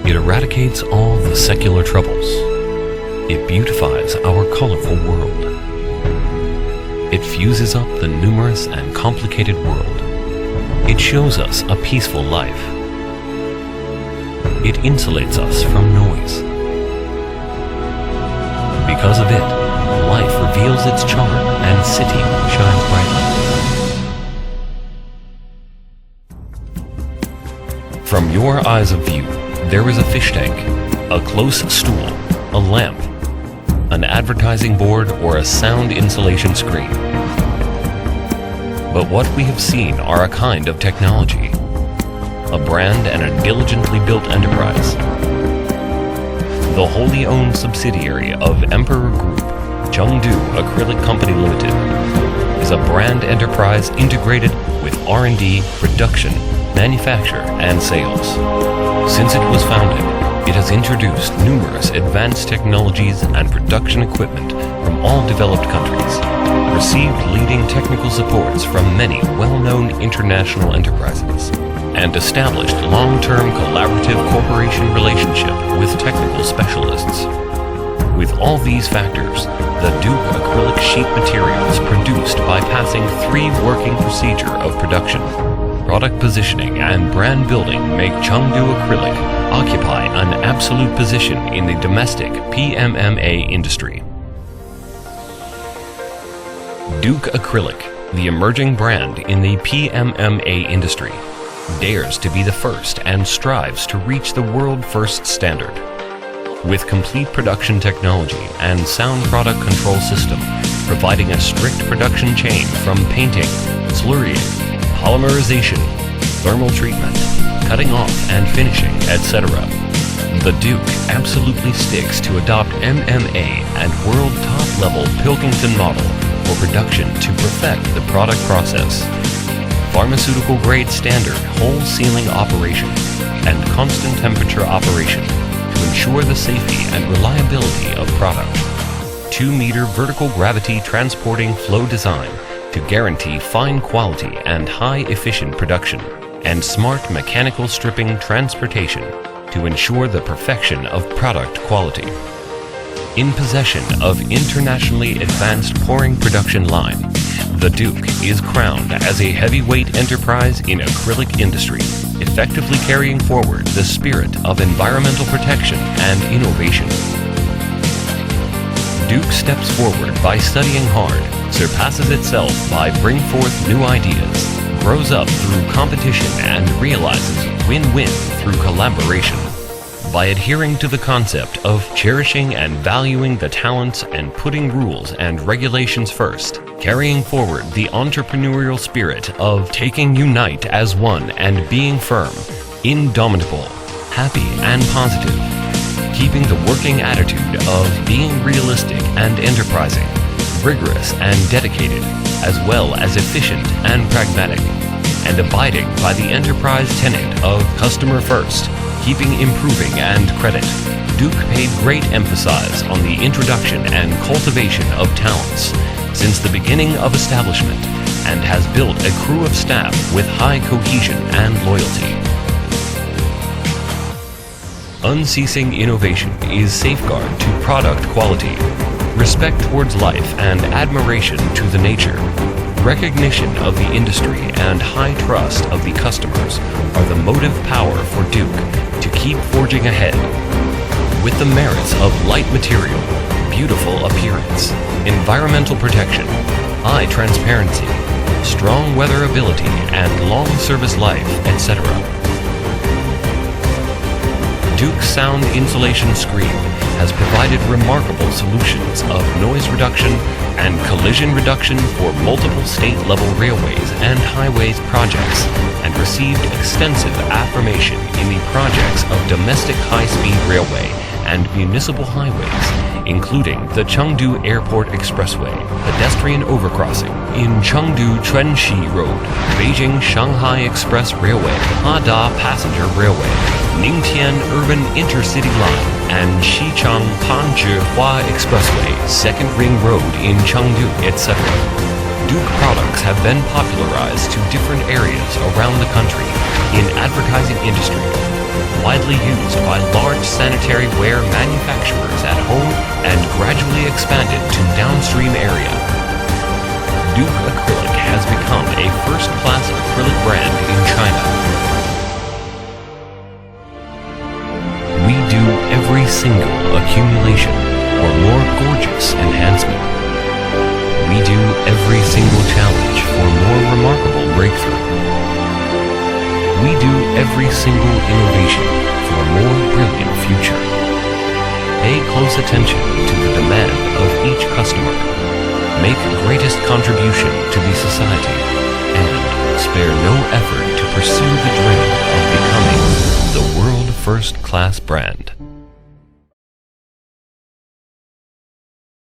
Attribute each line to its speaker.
Speaker 1: It eradicates all the secular troubles. It beautifies our colorful world. It fuses up the numerous and complicated world. It shows us a peaceful life. It insulates us from noise. Because of it, life reveals its charm and city shines brightly. From your eyes of view, there is a fish tank, a close stool, a lamp, an advertising board, or a sound insulation screen. But what we have seen are a kind of technology, a brand and a diligently built enterprise. The wholly owned subsidiary of Emperor Group, Chengdu Acrylic Company Limited, is a brand enterprise integrated with R&D, production, manufacture, and sales. Since it was founded, it has introduced numerous advanced technologies and production equipment from all developed countries, received leading technical supports from many well-known international enterprises, and established long-term collaborative cooperation relationship with technical specialists. With all these factors, the Duke acrylic sheet materials produced by passing 3 working procedure of production, product positioning, and brand building make Chengdu Acrylic occupy an absolute position in the domestic PMMA industry. Duke Acrylic, the emerging brand in the PMMA industry, dares to be the first and strives to reach the world-first standard. With complete production technology and sound product control system, providing a strict production chain from painting, slurrying, polymerization, thermal treatment, cutting off and finishing, etc. The Duke absolutely sticks to adopt MMA and world top-level Pilkington model for production to perfect the product process. Pharmaceutical grade standard hole sealing operation and constant temperature operation to ensure the safety and reliability of product. 2-meter vertical gravity transporting flow design to guarantee fine quality and high efficient production, and smart mechanical stripping transportation to ensure the perfection of product quality. In possession of internationally advanced pouring production line, the Duke is crowned as a heavyweight enterprise in acrylic industry, effectively carrying forward the spirit of environmental protection and innovation. Duke steps forward by studying hard, surpasses itself by bring forth new ideas, grows up through competition, and realizes win-win through collaboration. By adhering to the concept of cherishing and valuing the talents and putting rules and regulations first, carrying forward the entrepreneurial spirit of taking unite as one and being firm, indomitable, happy and positive, keeping the working attitude of being realistic and enterprising, rigorous and dedicated, as well as efficient and pragmatic, and abiding by the enterprise tenet of customer first, keeping improving and credit. Duke paid great emphasis on the introduction and cultivation of talents since the beginning of establishment, and has built a crew of staff with high cohesion and loyalty. Unceasing innovation is safeguard to product quality, respect towards life and admiration to the nature, recognition of the industry and high trust of the customers are the motive power for Duke to keep forging ahead. With the merits of light material, beautiful appearance, environmental protection, high transparency, strong weatherability, and long service life, etc. Duke's sound insulation screen has provided remarkable solutions of noise reduction and collision reduction for multiple state-level railways and highways projects, and received extensive affirmation in the projects of domestic high-speed railway and municipal highways, including the Chengdu Airport Expressway, pedestrian overcrossing in Chengdu Trenshi Road, Beijing-Shanghai Express Railway, Hada Passenger Railway, Ningtian Urban Intercity Line, and Xichang-Panzhihua Expressway, Second Ring Road in Chengdu, etc. Duke products have been popularized to different areas around the country in advertising industry, widely widely used by large sanitary ware manufacturers at home and gradually expanded to downstream area. Duke Acrylic has become a first-class acrylic brand in China. We do every single accumulation or more gorgeous enhancement. We do every single challenge for more remarkable breakthrough. We do every single innovation for a more brilliant future. Pay close attention to the demand of each customer. Make greatest contribution to the society and spare no effort to pursue the dream of becoming the world first-class brand.